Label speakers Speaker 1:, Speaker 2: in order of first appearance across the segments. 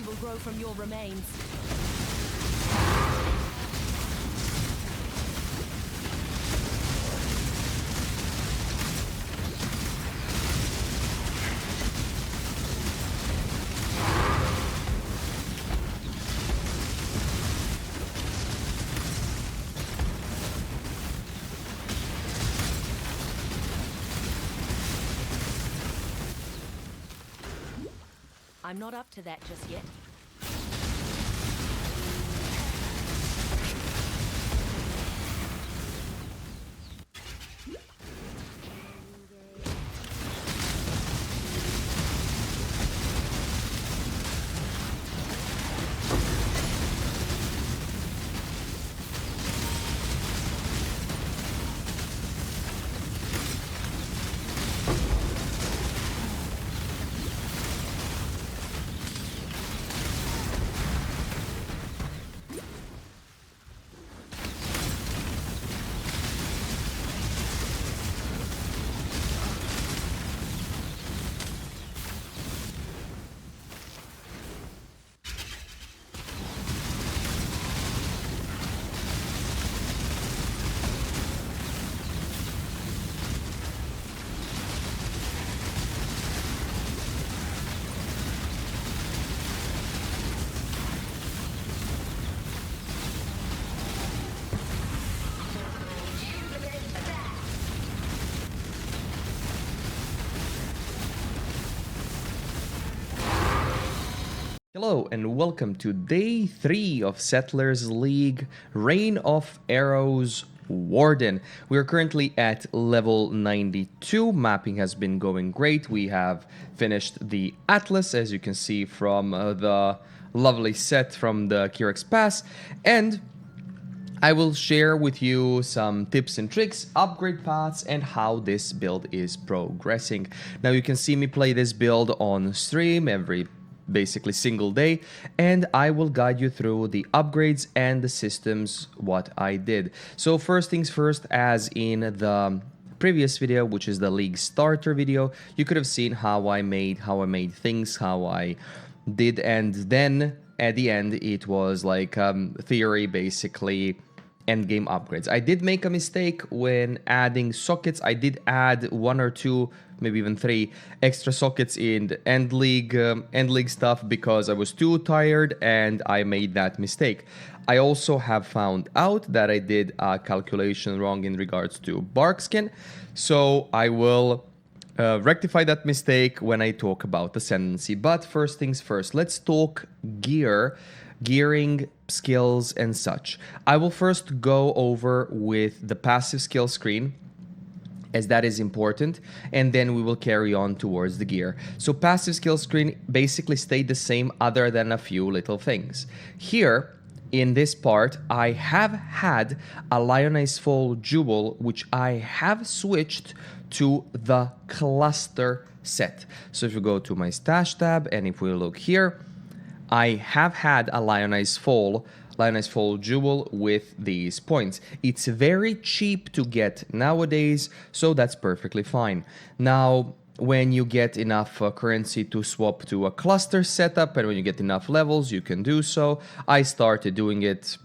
Speaker 1: will grow from your remains. I'm not up to that just yet.
Speaker 2: Hello and welcome to day 3 of Settlers League Reign of Arrows Warden. We are currently at level 92. Mapping has been going great. We have finished the Atlas, as you can see from the lovely set from the Kirex Pass, and I will share with you some tips and tricks, upgrade paths, and how this build is progressing. Now you can see me play this build on stream every basically single day, and I will guide you through the upgrades and the systems what I did. So first things first, as in the previous video, which is the league starter video, you could have seen how I made things, how I did, and then at the end it was like theory, basically endgame upgrades. I did make a mistake when adding sockets. I did add 1 or 2, maybe even 3 extra sockets in end league stuff because I was too tired and I made that mistake. I also have found out that I did a calculation wrong in regards to bark skin, so I will rectify that mistake when I talk about Ascendancy. But first things first, let's talk gearing, skills, and such. I will first go over with the passive skill screen, as that is important, and then we will carry on towards the gear. So passive skill screen basically stayed the same other than a few little things. Here, in this part, I have had a Lionized Fall Jewel, which I have switched to the cluster set. So if you go to my stash tab, and if we look here, I have had a Lionized Fall Jewel with these points. It's very cheap to get nowadays, so that's perfectly fine. Now, when you get enough currency to swap to a cluster setup, and when you get enough levels, you can do so. I started doing it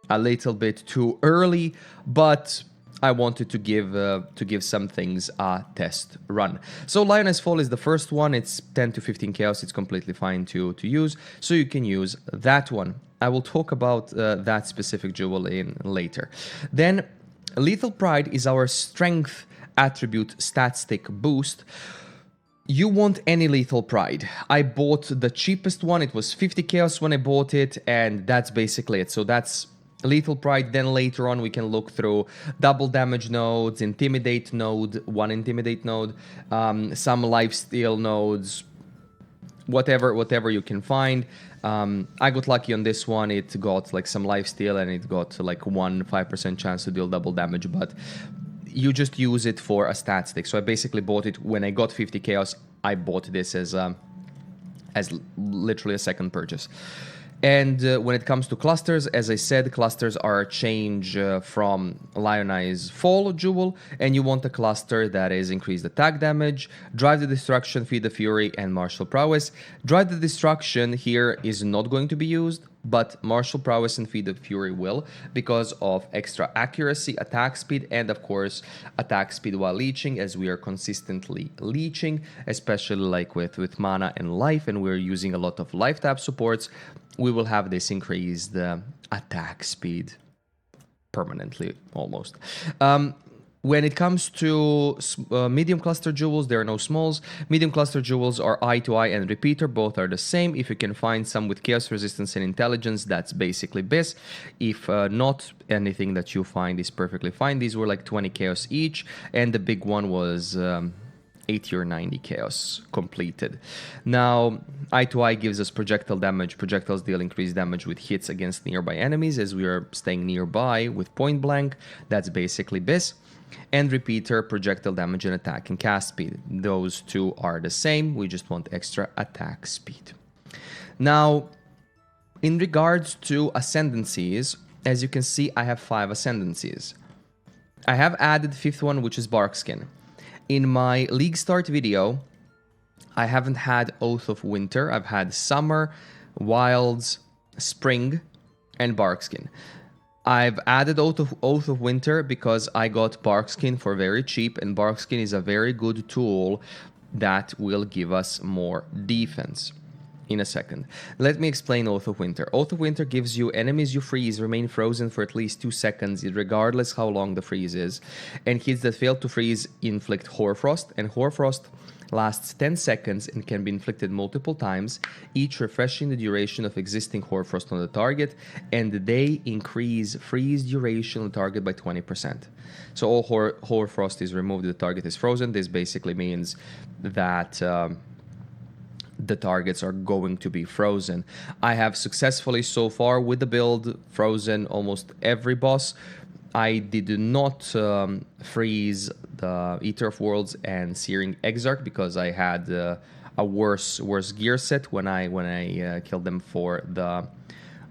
Speaker 2: a little bit too early, but I wanted to give some things a test run. So Lioness Fall is the first one. It's 10 to 15 chaos. It's completely fine to use, so you can use that one. I will talk about that specific jewel in later. Then Lethal Pride is our strength attribute stat stick boost. You want any Lethal Pride. I bought the cheapest one. It was 50 chaos when I bought it, and that's basically it. So that's Lethal Pride. Then later on we can look through double damage nodes, intimidate node, one intimidate node, some lifesteal nodes, whatever you can find. I got lucky on this one. It got like some lifesteal and it got like 5% chance to deal double damage, but you just use it for a stat stick. So I basically bought it when I got 50 chaos. I bought this as literally a second purchase. And when it comes to clusters, as I said, clusters are a change from Lionize Fall Jewel, and you want a cluster that is increased attack damage, Drive the Destruction, Feed the Fury, and Martial Prowess. Drive the Destruction here is not going to be used, but Martial Prowess and Feed the Fury will, because of extra accuracy, attack speed, and of course attack speed while leeching, as we are consistently leeching, especially like with mana and life, and we're using a lot of life tap supports. We will have this increased attack speed permanently, almost. When it comes to medium cluster jewels, there are no smalls. Medium cluster jewels are Eye to Eye and Repeater. Both are the same. If you can find some with Chaos Resistance and Intelligence, that's basically BIS. If not, anything that you find is perfectly fine. These were like 20 Chaos each, and the big one was 80 or 90 Chaos completed. Now, Eye to Eye gives us projectile damage. Projectiles deal increased damage with hits against nearby enemies, as we are staying nearby with Point Blank. That's basically BIS. And Repeater, projectile damage and attack and cast speed. Those two are the same. We just want extra attack speed. Now, in regards to Ascendancies, as you can see, I have 5 Ascendancies. I have added 5th one, which is Barkskin. In my League Start video, I haven't had Oath of Winter. I've had Summer, Wilds, Spring, and Barkskin. I've added Oath of Winter because I got Barkskin for very cheap, and Barkskin is a very good tool that will give us more defense. In a second, let me explain Oath of Winter. Oath of Winter gives you enemies you freeze remain frozen for at least 2 seconds, regardless how long the freeze is, and hits that fail to freeze inflict Hoarfrost, and Hoarfrost lasts 10 seconds and can be inflicted multiple times, each refreshing the duration of existing Hoarfrost on the target, and they increase freeze duration on the target by 20%. So all Hoarfrost is removed, the target is frozen. This basically means that the targets are going to be frozen. I have successfully so far with the build frozen almost every boss. I did not freeze the Eater of Worlds and Searing Exarch because I had a worse gear set when I killed them for the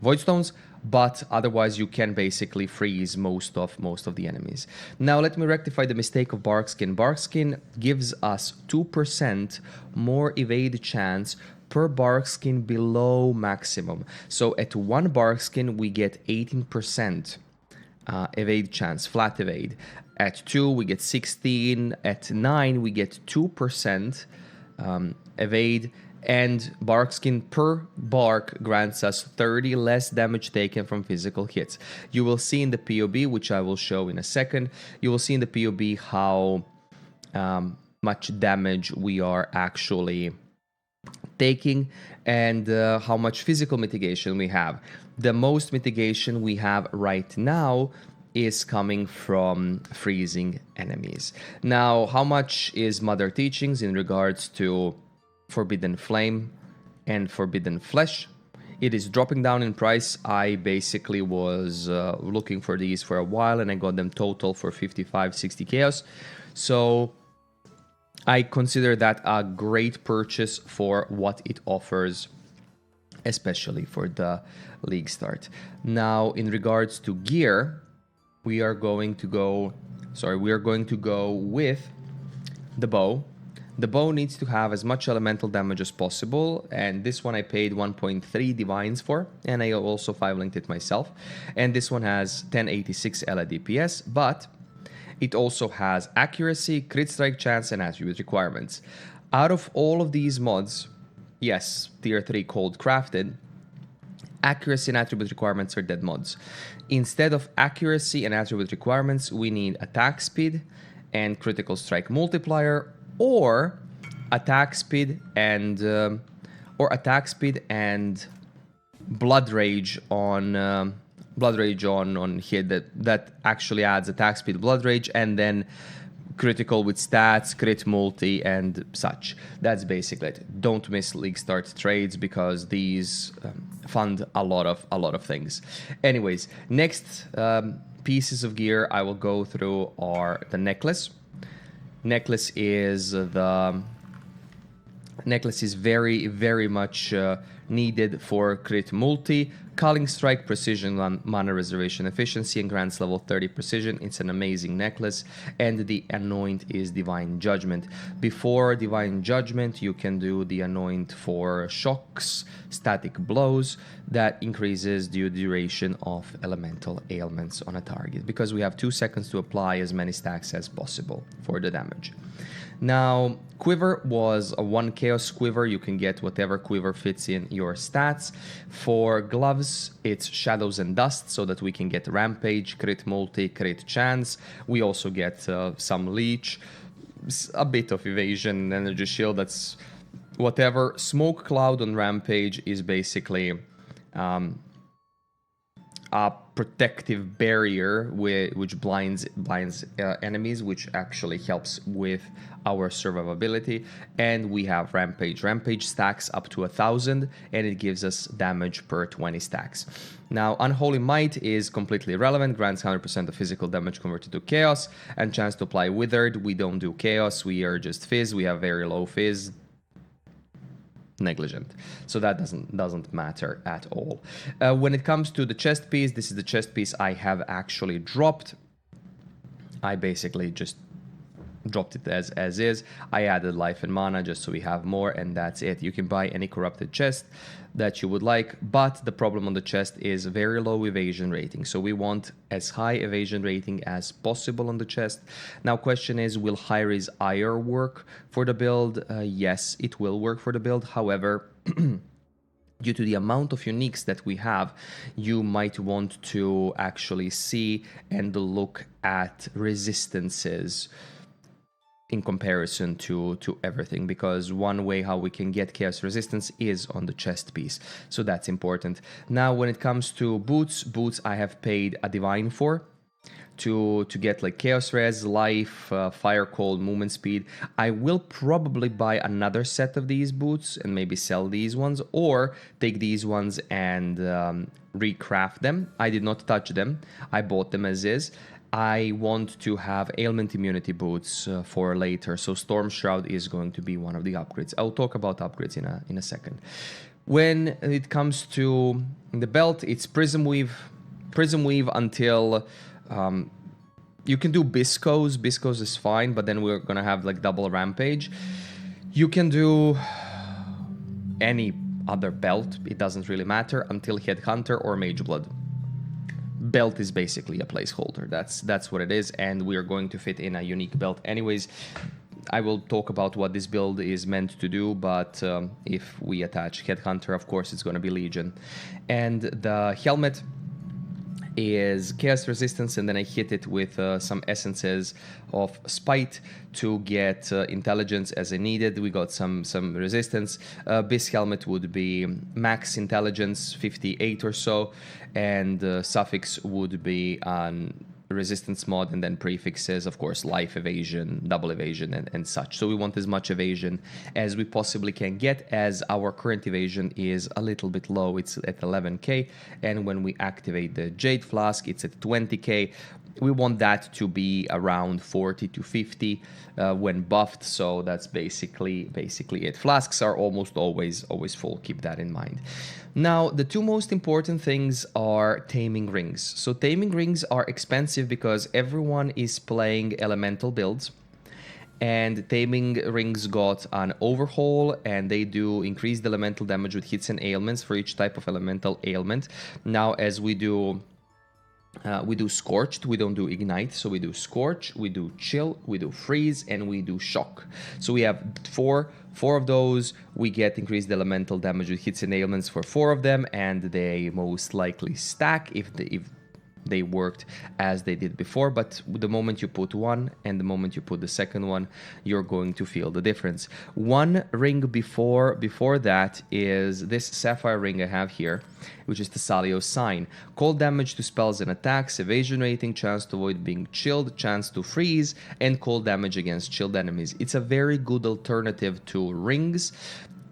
Speaker 2: Voidstones. But otherwise, you can basically freeze most of the enemies. Now, let me rectify the mistake of Barkskin. Barkskin gives us 2% more evade chance per Barkskin below maximum. So at 1 Barkskin, we get 18% evade chance, flat evade. At 2, we get 16. At 9, we get 2% evade. And Barkskin per bark grants us 30 less damage taken from physical hits. You will see in the PoB, which I will show in a second, you will see in the PoB how much damage we are actually taking and how much physical mitigation we have. The most mitigation we have right now is coming from freezing enemies. Now, how much is Mother Teachings in regards to Forbidden Flame and Forbidden Flesh? It is dropping down in price. I basically was looking for these for a while, and I got them total for 55-60 chaos. So I consider that a great purchase for what it offers, especially for the League Start. Now, in regards to gear, we are going to go with the bow. The bow needs to have as much elemental damage as possible, and this one I paid 1.3 divines for, and I also 5-linked it myself. And this one has 1086 LA DPS, but it also has accuracy, crit strike chance, and attribute requirements. Out of all of these mods, yes, tier 3 cold crafted, accuracy and attribute requirements are dead mods. Instead of accuracy and attribute requirements, we need attack speed and critical strike multiplier, or attack speed and blood rage on hit that actually adds attack speed, blood rage, and then critical with stats, crit multi, and such. That's basically it. Don't miss League Start trades because these fund a lot of things. Anyways, next pieces of gear I will go through are the necklace. Necklace is the Necklace is very, very much needed for crit multi, Culling Strike, Precision, Mana Reservation Efficiency, and grants level 30 Precision. It's an amazing necklace. And the Anoint is Divine Judgment. Before Divine Judgment, you can do the Anoint for shocks, static blows. That increases the duration of elemental ailments on a target, because we have 2 seconds to apply as many stacks as possible for the damage. Now, Quiver was a 1 Chaos Quiver. You can get whatever Quiver fits in your stats. For gloves, it's Shadows and Dust, so that we can get Rampage, Crit Multi, Crit Chance. We also get some Leech, a bit of Evasion, Energy Shield. That's whatever. Smoke Cloud on Rampage is basically a protective barrier which blinds enemies, which actually helps with our survivability. And we have Rampage. Rampage stacks up to 1,000, and it gives us damage per 20 stacks. Now, Unholy Might is completely irrelevant, grants 100% of physical damage converted to Chaos, and chance to apply Withered. We don't do Chaos, we are just Fizz, we have very low Fizz. Negligent, so that doesn't matter at all. When it comes to the chest piece, this is the chest piece I have actually dropped. I basically just dropped it as is. I added life and mana just so we have more, and that's it. You can buy any corrupted chest that you would like, but the problem on the chest is very low evasion rating, so we want as high evasion rating as possible on the chest. Now, question is, will Hyri's Ire work for the build? Yes, it will work for the build. However, due to the amount of uniques that we have, you might want to actually see and look at resistances in comparison to everything, because one way how we can get chaos resistance is on the chest piece, so that's important. Now, when it comes to boots I have paid a divine for to get like chaos res, life, fire cold, movement speed. I will probably buy another set of these boots and maybe sell these ones, or take these ones and recraft them. I did not touch them, I bought them as is. I want to have ailment immunity boots for later, so Storm Shroud is going to be one of the upgrades. I'll talk about upgrades in a second. When it comes to the belt, it's Prism Weave until you can do Biscos is fine, but then we're gonna have like double Rampage. You can do any other belt, it doesn't really matter, until Headhunter or Mageblood. Belt is basically a placeholder. That's what it is, and we are going to fit in a unique belt anyways. I will talk about what this build is meant to do, but if we attach Headhunter, of course it's going to be Legion. And the helmet is chaos resistance, and then I hit it with some essences of spite to get intelligence as I needed. We got some resistance. This helmet would be max intelligence 58 or so, and suffix would be on resistance mod, and then prefixes, of course, life, evasion, double evasion, and such. So we want as much evasion as we possibly can get, as our current evasion is a little bit low. It's at 11k, and when we activate the Jade Flask, it's at 20k. We want that to be around 40 to 50 when buffed, so that's basically it. Flasks are almost always full, keep that in mind. Now, the two most important things are Taming Rings. So Taming Rings are expensive because everyone is playing elemental builds, and Taming Rings got an overhaul, and they do increased elemental damage with hits and ailments for each type of elemental ailment. Now, as we do Scorched, we don't do Ignite, so we do Scorch, we do Chill, we do Freeze, and we do Shock. So we have four of those. We get increased elemental damage with hits and ailments for 4 of them, and they most likely stack if they worked as they did before. But the moment you put one and the moment you put the second one, you're going to feel the difference. One ring before that is this sapphire ring I have here, which is the Salio's Sign. Cold damage to spells and attacks, evasion rating, chance to avoid being chilled, chance to freeze, and cold damage against chilled enemies. It's a very good alternative to rings.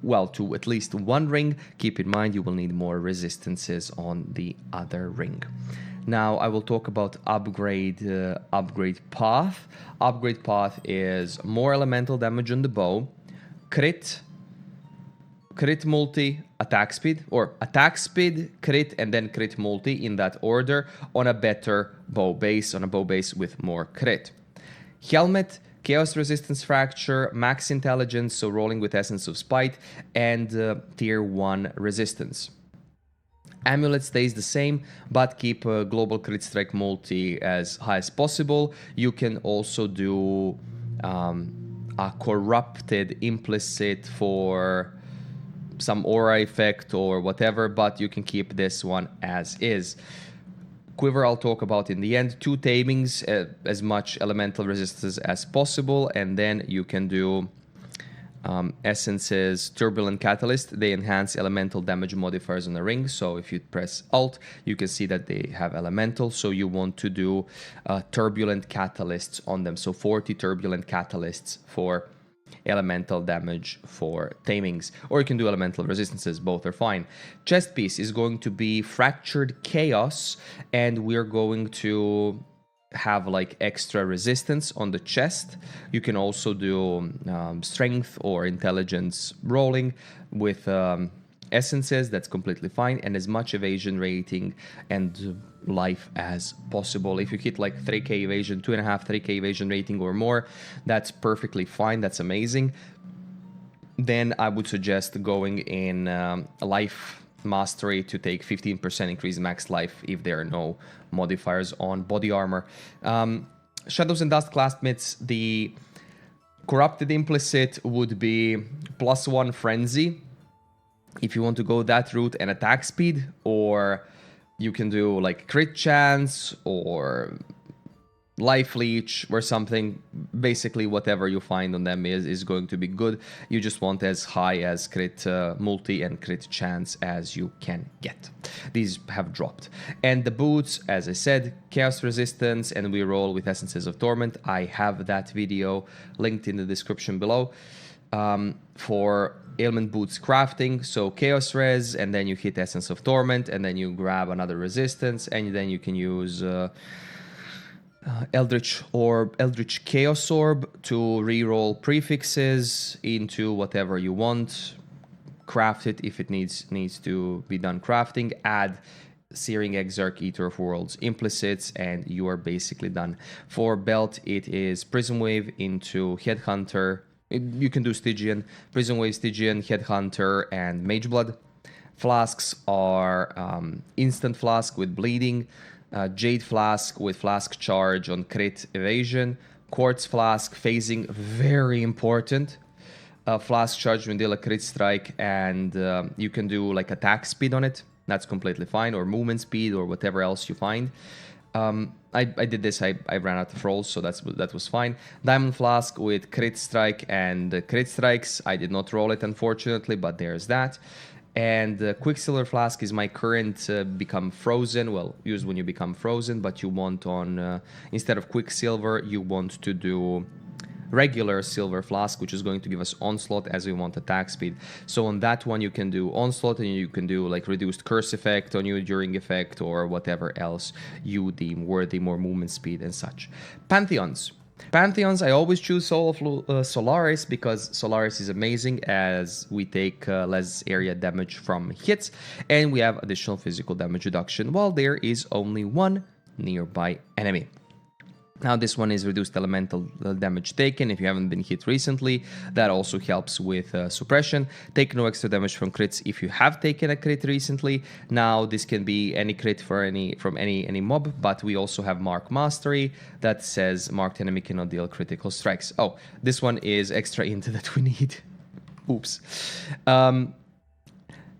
Speaker 2: Well, to at least one ring. Keep in mind you will need more resistances on the other ring. Now I will talk about upgrade path. Upgrade path is more elemental damage on the bow, crit, crit multi, attack speed, or attack speed, crit, and then crit multi in that order on a better bow base, on a bow base with more crit. Helmet, Chaos Resistance Fracture, Max Intelligence, so rolling with Essence of Spite, and Tier 1 Resistance. Amulet stays the same, but keep Global Crit Strike multi as high as possible. You can also do a Corrupted Implicit for some aura effect or whatever, but you can keep this one as is. Quiver I'll talk about in the end. 2 Tamings, as much elemental resistance as possible, and then you can do Essence's Turbulent Catalyst. They enhance elemental damage modifiers on the ring, so if you press Alt, you can see that they have elemental, so you want to do Turbulent Catalysts on them, so 40 Turbulent Catalysts for elemental damage for Tamings, or you can do elemental resistances, both are fine. Chest piece is going to be Fractured Chaos, and we're going to have like extra resistance on the chest. You can also do strength or intelligence rolling with essences, that's completely fine, and as much evasion rating and life as possible. If you hit like 3k evasion, 2.5, 3k evasion rating or more, that's perfectly fine, that's amazing. Then I would suggest going in life mastery to take 15% increase max life if there are no modifiers on body armor. Shadows and Dust classmates, the corrupted implicit would be +1 frenzy if you want to go that route, and attack speed, or you can do like crit chance or life leech or something. Basically whatever you find on them is going to be good. You just want as high as crit multi and crit chance as you can get. These have dropped. And the boots, as I said, chaos resistance, and we roll with Essences of Torment. I have that video linked in the description below for ailment boots crafting. So chaos res, and then you hit Essence of Torment, and then you grab another resistance, and then you can use Eldritch Chaos Orb to reroll prefixes into whatever you want. Craft it if it needs to be done crafting. Add Searing Exarch, Eater of Worlds implicits, and you are basically done. For belt, it is Prism Wave into Headhunter. You can do Stygian, Prism Wave, Stygian, Headhunter, and Mageblood. Flasks are Instant Flask with Bleeding, Jade Flask with Flask Charge on crit evasion, Quartz Flask phasing, very important. Flask Charge when deal a crit strike, and you can do like attack speed on it. That's completely fine, or movement speed, or whatever else you find. I did this, I ran out of rolls, so that was fine. Diamond Flask with crit strike and crit strikes. I did not roll it, unfortunately, but there's that. And Quicksilver Flask is my current become frozen, well, used when you become frozen, but you want on, instead of Quicksilver, you want to do regular Silver Flask, which is going to give us Onslaught as we want attack speed. So on that one you can do Onslaught, and you can do like reduced curse effect on you during effect, or whatever else you deem worthy, more movement speed and such. Pantheons, I always choose Soul of Solaris, because Solaris is amazing as we take less area damage from hits, and we have additional physical damage reduction while there is only one nearby enemy. Now this one is reduced elemental damage taken if you haven't been hit recently. That also helps with suppression. Take no extra damage from crits if you have taken a crit recently. Now this can be any crit from any mob, but we also have Mark Mastery that says marked enemy cannot deal critical strikes. Oh, this one is extra int that we need. Oops.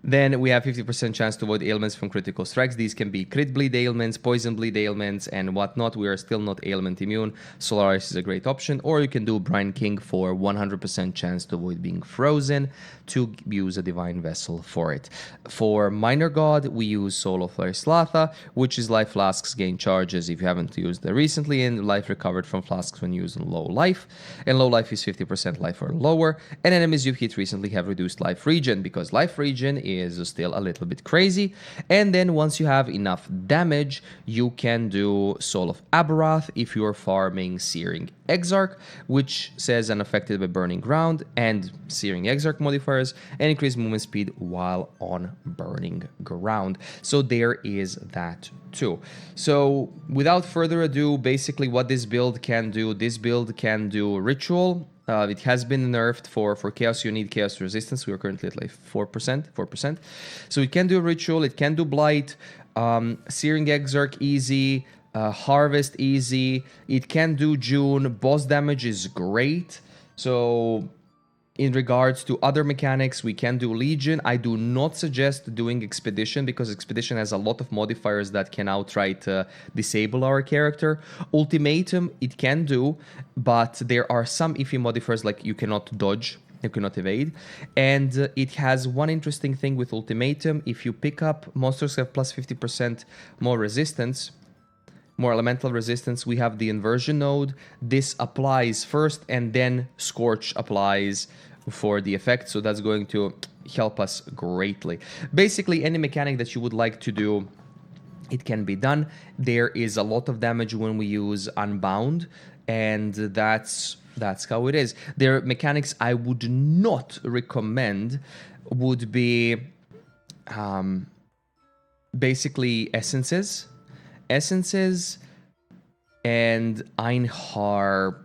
Speaker 2: Then we have 50% chance to avoid ailments from critical strikes. These can be crit bleed ailments, poison bleed ailments, and whatnot. We are still not ailment immune. Solaris is a great option. Or you can do Brine King for 100% chance to avoid being frozen, to use a Divine Vessel for it. For Minor God, we use Soul of Larislatha, which is Life Flasks gain charges if you haven't used them recently, and life recovered from flasks when used on low life. And low life is 50% life or lower. And enemies you've hit recently have reduced life regen, because life regen is still a little bit crazy. And then once you have enough damage, you can do Soul of Aberrath if you're farming Searing Exarch, which says unaffected by burning ground and Searing Exarch modifiers, and increase movement speed while on burning ground. So there is that too. So without further ado, basically what this build can do, this build can do Ritual. It has been nerfed for Chaos. You need Chaos Resistance. We are currently at like 4%. So it can do Ritual, it can do Blight, Searing Exarch easy, Harvest easy. It can do June. Boss damage is great. So in regards to other mechanics, we can do Legion. I do not suggest doing Expedition because Expedition has a lot of modifiers that can outright disable our character. Ultimatum, it can do, but there are some iffy modifiers like you cannot dodge, you cannot evade. And it has one interesting thing with Ultimatum. If you pick up monsters have plus 50% more resistance, more elemental resistance, we have the inversion node. This applies first and then Scorch applies for the effect, so that's going to help us greatly. Basically, any mechanic that you would like to do, it can be done. There is a lot of damage when we use Unbound, and that's how it is. There are mechanics I would not recommend would be basically essences and Einhar,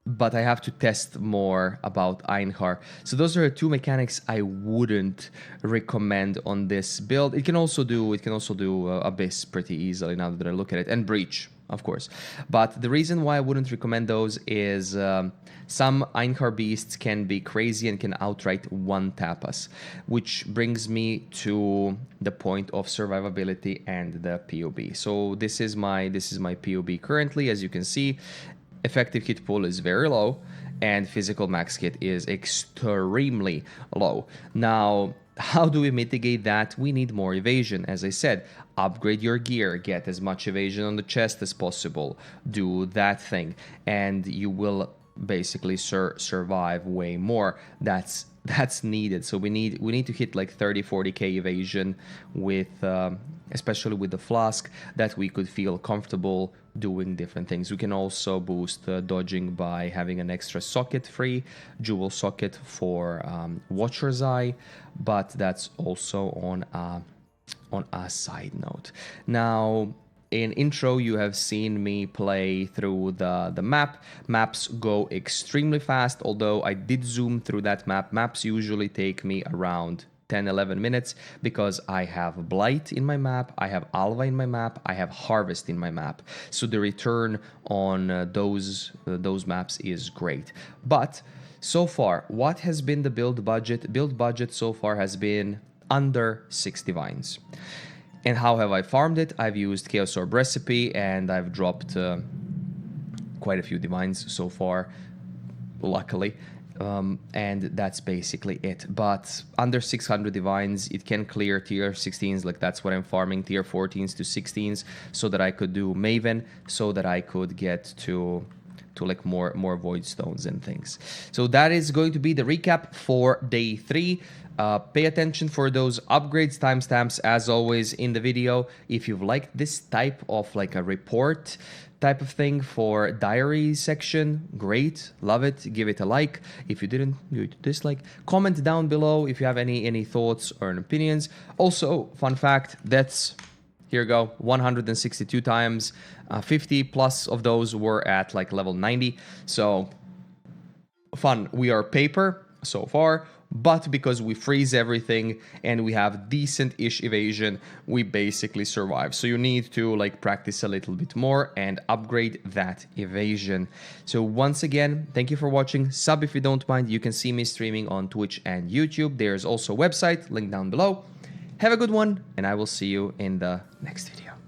Speaker 2: but I have to test more about Einhar. So those are the two mechanics I wouldn't recommend on this build. It can also do Abyss pretty easily now that I look at it, and Breach, of course. But the reason why I wouldn't recommend those is some Einhar beasts can be crazy and can outright one-tap us, which brings me to the point of survivability and the PoB. So this is my PoB currently. As you can see, effective hit pool is very low and physical max hit is extremely low. Now, how do we mitigate that? We need more evasion. As I said, upgrade your gear, get as much evasion on the chest as possible, do that thing, and you will basically survive way more. That's needed. So we need to hit like 30-40k evasion with especially with the Flask, that we could feel comfortable doing different things. We can also boost dodging by having an extra socket free, jewel socket for Watcher's Eye, but that's also on a side note. Now, in intro, you have seen me play through the map. Maps go extremely fast, although I did zoom through that map. Maps usually take me around 10-11 minutes because I have Blight in my map, I have Alva in my map, I have Harvest in my map. So the return on those maps is great. But so far, what has been the build budget? Build budget so far has been under 6 divines. And how have I farmed it? I've used Chaos Orb Recipe and I've dropped quite a few divines so far, luckily. And that's basically it. But under 600 divines, it can clear tier 16s, like that's what I'm farming, tier 14s to 16s, so that I could do Maven, so that I could get to like more void stones and things. So that is going to be the recap for day 3. Pay attention for those upgrades, timestamps as always in the video. If you've liked this type of like a report type of thing for diary section, great, love it, give it a like. If you didn't, you dislike. Comment down below if you have any thoughts or opinions. Also, fun fact, that's, here you go, 162 times, 50 plus of those were at like level 90. So fun. We are paper so far, but because we freeze everything and we have decent-ish evasion, we basically survive. So you need to like practice a little bit more and upgrade that evasion. So once again, thank you for watching. Sub if you don't mind. You can see me streaming on Twitch and YouTube. There's also a website, link down below. Have a good one, and I will see you in the next video.